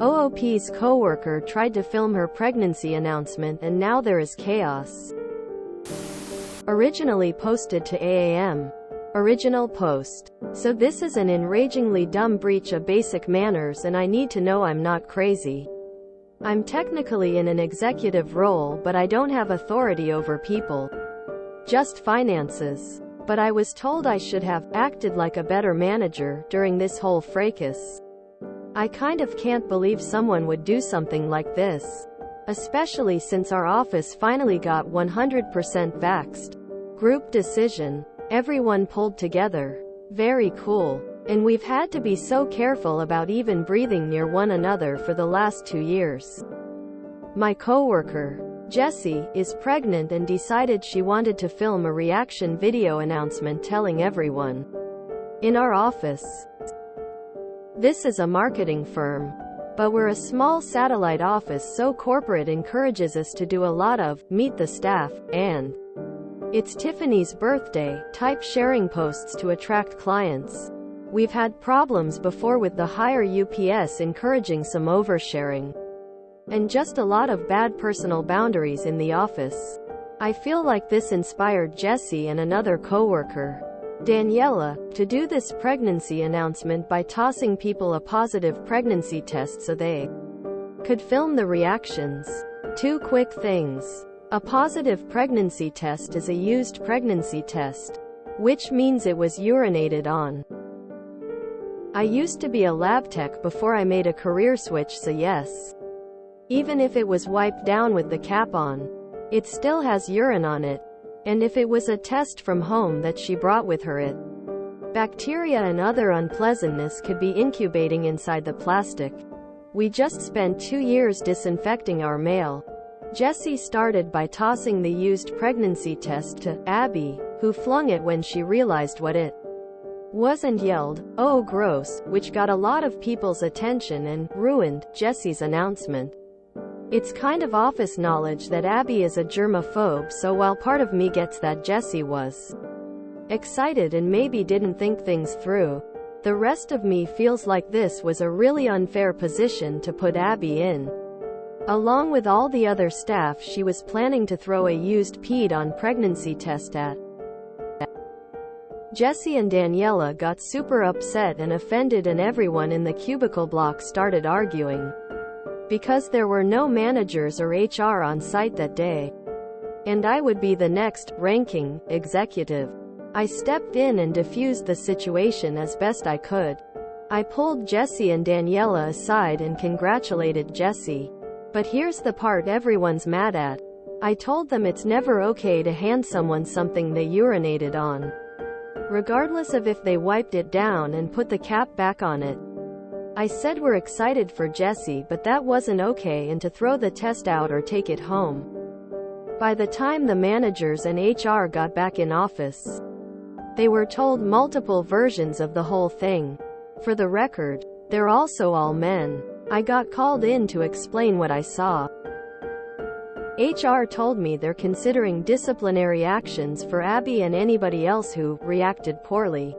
OOP's coworker tried to film her pregnancy announcement and now there is chaos. Originally posted to AAM. Original post. So this is an enragingly dumb breach of basic manners and I need to know I'm not crazy. I'm technically in an executive role but I don't have authority over people. Just finances. But I was told I should have acted like a better manager during this whole fracas. I kind of can't believe someone would do something like this. Especially since our office finally got 100% vaxxed. Group decision. Everyone pulled together. Very cool. And we've had to be so careful about even breathing near one another for the last 2 years. My coworker, Jessie, is pregnant and decided she wanted to film a reaction video announcement telling everyone in our office. This is a marketing firm. But we're a small satellite office, so corporate encourages us to do a lot of meet the staff, and it's Tiffany's birthday type sharing posts to attract clients. We've had problems before with the higher UPS encouraging some oversharing. And just a lot of bad personal boundaries in the office. I feel like this inspired Jessie and another coworker, Daniela, to do this pregnancy announcement by tossing people a positive pregnancy test so they could film the reactions. 2 quick things. A positive pregnancy test is a used pregnancy test, which means it was urinated on. I used to be a lab tech before I made a career switch, so yes. Even if it was wiped down with the cap on, it still has urine on it. And if it was a test from home that she brought with her, it bacteria and other unpleasantness could be incubating inside the plastic. We just spent 2 years disinfecting our mail. Jessie started by tossing the used pregnancy test to Abby, who flung it when she realized what it was and yelled, "Oh gross," which got a lot of people's attention and ruined Jessie's announcement. It's kind of office knowledge that Abby is a germaphobe, so while part of me gets that Jessie was excited and maybe didn't think things through, the rest of me feels like this was a really unfair position to put Abby in. Along with all the other staff she was planning to throw a used peed-on pregnancy test at. Jessie and Daniela got super upset and offended and everyone in the cubicle block started arguing. Because there were no managers or HR on site that day. And I would be the next ranking executive. I stepped in and diffused the situation as best I could. I pulled Jessie and Daniela aside and congratulated Jessie. But here's the part everyone's mad at. I told them it's never okay to hand someone something they urinated on, regardless of if they wiped it down and put the cap back on it. I said we're excited for Jessie, but that wasn't okay, and to throw the test out or take it home. By the time the managers and HR got back in office, they were told multiple versions of the whole thing. For the record, they're also all men. I got called in to explain what I saw. HR told me they're considering disciplinary actions for Abby and anybody else who reacted poorly,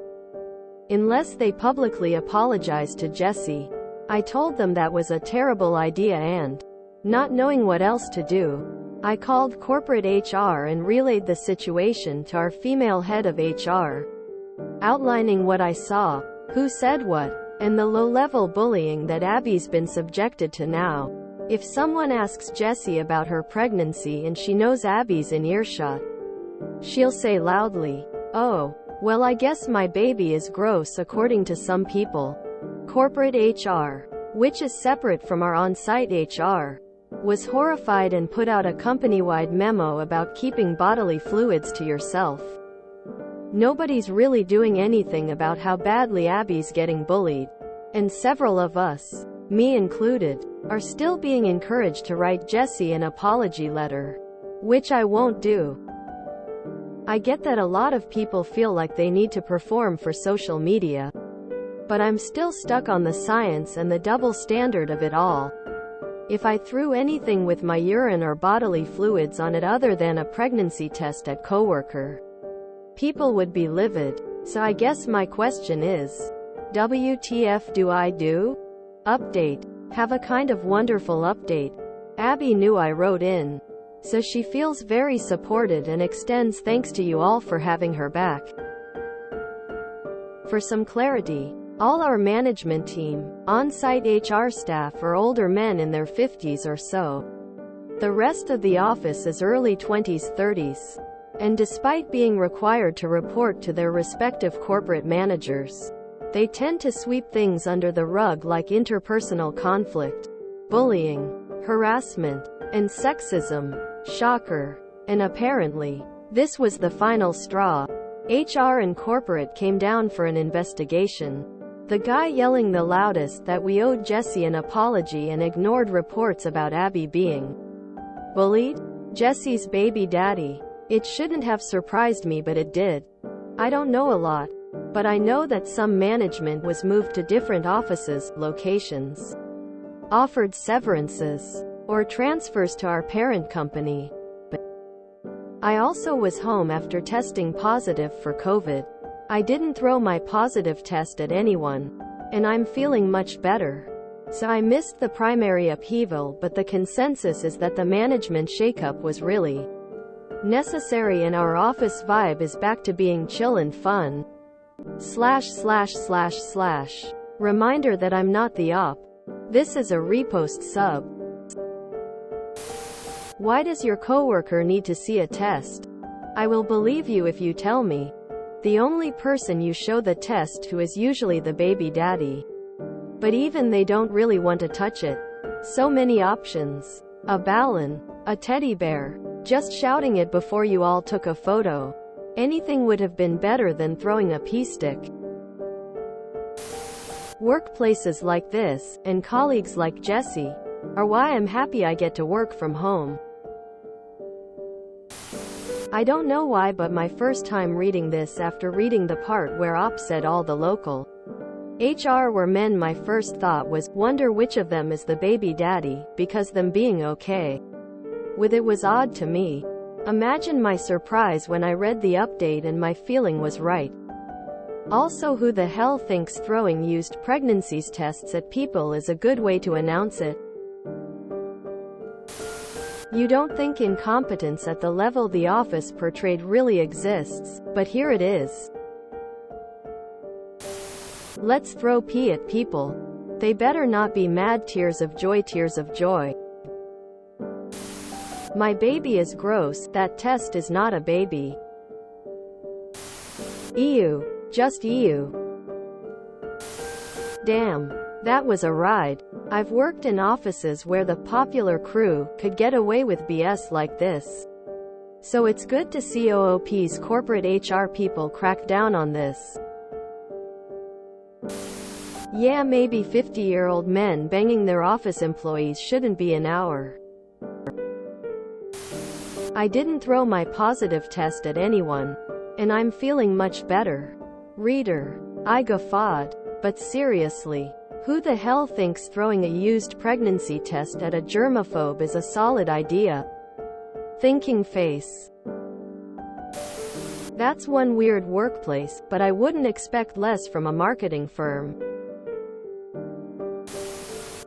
unless they publicly apologized to Jessie. I told them that was a terrible idea and, not knowing what else to do, I called corporate HR and relayed the situation to our female head of HR, outlining what I saw, who said what, and the low-level bullying that Abby's been subjected to now. If someone asks Jessie about her pregnancy and she knows Abby's in earshot, she'll say loudly, "Oh, well, I guess my baby is gross," according to some people. Corporate HR, which is separate from our on-site HR, was horrified and put out a company-wide memo about keeping bodily fluids to yourself. Nobody's really doing anything about how badly Abby's getting bullied. And several of us, me included, are still being encouraged to write Jessie an apology letter, which I won't do. I get that a lot of people feel like they need to perform for social media, but I'm still stuck on the science and the double standard of it all. If I threw anything with my urine or bodily fluids on it other than a pregnancy test at coworker, people would be livid. So I guess my question is, WTF do I do? Update. Have a kind of wonderful update. Abby knew I wrote in. So she feels very supported and extends thanks to you all for having her back. For some clarity, all our management team, on-site HR staff are older men in their 50s or so. The rest of the office is early 20s, 30s. And despite being required to report to their respective corporate managers, they tend to sweep things under the rug like interpersonal conflict, bullying, harassment, and sexism. Shocker. And apparently, this was the final straw. HR and corporate came down for an investigation. The guy yelling the loudest that we owed Jesse an apology and ignored reports about Abby being bullied? Jesse's baby daddy. It shouldn't have surprised me, but it did. I don't know a lot, but I know that some management was moved to different offices, locations, offered severances, or transfers to our parent company. But I also was home after testing positive for COVID. I didn't throw my positive test at anyone, and I'm feeling much better. So I missed the primary upheaval, but the consensus is that the management shakeup was really necessary and our office vibe is back to being chill and fun. //// Reminder that I'm not the op. This is a repost sub. Why does your coworker need to see a test? I will believe you if you tell me. The only person you show the test to is usually the baby daddy. But even they don't really want to touch it. So many options. A balloon. A teddy bear. Just shouting it before you all took a photo. Anything would have been better than throwing a pea stick. Workplaces like this, and colleagues like Jesse, are why I'm happy I get to work from home. I don't know why, but my first time reading this after reading the part where Op said all the local HR were men, my first thought was, wonder which of them is the baby daddy, because them being okay with it was odd to me. Imagine my surprise when I read the update and my feeling was right. Also, who the hell thinks throwing used pregnancies tests at people is a good way to announce it? You don't think incompetence at the level the office portrayed really exists, but here it is. Let's throw pee at people. They better not be mad. Tears of joy, tears of joy. My baby is gross. That test is not a baby. Ew. Just ew. Damn. That was a ride. I've worked in offices where the popular crew could get away with BS like this. So it's good to see OOP's corporate HR people crack down on this. Yeah, maybe 50-year-old men banging their office employees shouldn't be an hour. I didn't throw my positive test at anyone, and I'm feeling much better. Reader. I guffawed. But seriously, who the hell thinks throwing a used pregnancy test at a germaphobe is a solid idea? Thinking face. That's one weird workplace, but I wouldn't expect less from a marketing firm.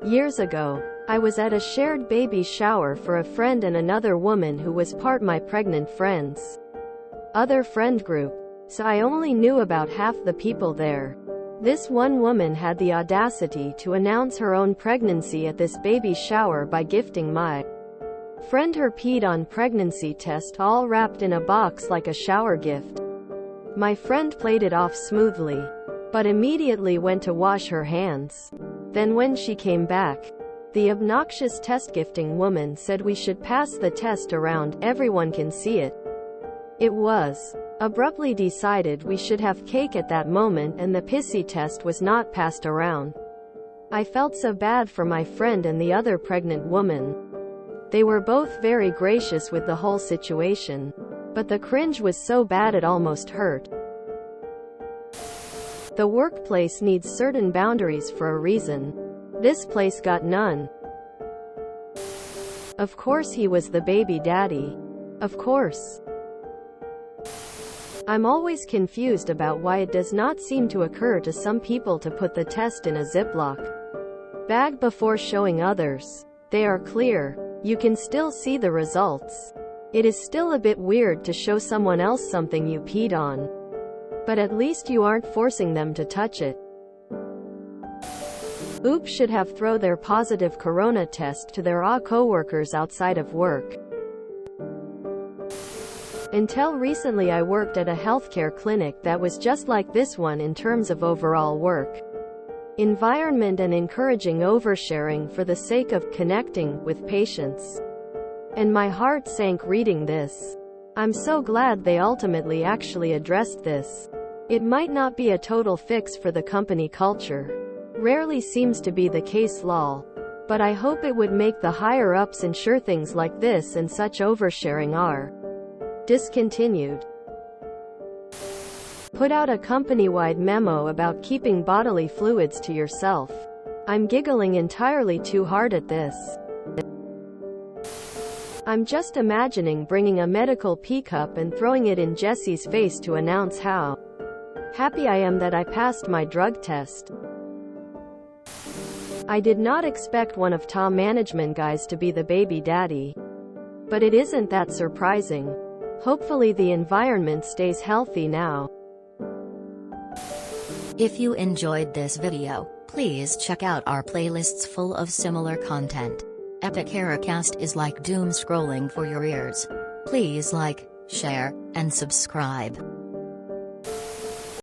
Years ago, I was at a shared baby shower for a friend and another woman who was part my pregnant friend's other friend group, so I only knew about half the people there. This one woman had the audacity to announce her own pregnancy at this baby shower by gifting my friend her peed-on pregnancy test all wrapped in a box like a shower gift. My friend played it off smoothly, but immediately went to wash her hands. Then when she came back, the obnoxious test-gifting woman said we should pass the test around, everyone can see it. It was abruptly decided we should have cake at that moment, and the pissy test was not passed around. I felt so bad for my friend and the other pregnant woman. They were both very gracious with the whole situation, but the cringe was so bad it almost hurt. The workplace needs certain boundaries for a reason. This place got none. Of course he was the baby daddy. Of course. I'm always confused about why it does not seem to occur to some people to put the test in a Ziploc Bag before showing others. They are clear. You can still see the results. It is still a bit weird to show someone else something you peed on. But at least you aren't forcing them to touch it. Oops, should have throw their positive corona test to their coworkers outside of work. Until recently I worked at a healthcare clinic that was just like this one in terms of overall work environment and encouraging oversharing for the sake of connecting with patients. And my heart sank reading this. I'm so glad they ultimately actually addressed this. It might not be a total fix for the company culture. Rarely seems to be the case lol. But I hope it would make the higher-ups ensure things like this and such oversharing are discontinued. Put out a company-wide memo about keeping bodily fluids to yourself. I'm giggling entirely too hard at this. I'm just imagining bringing a medical pee cup and throwing it in Jesse's face to announce how happy I am that I passed my drug test. I did not expect one of Tom management guys to be the baby daddy. But it isn't that surprising. Hopefully the environment stays healthy now. If you enjoyed this video, please check out our playlists full of similar content. Epic Haircast is like doom scrolling for your ears. Please like, share, and subscribe.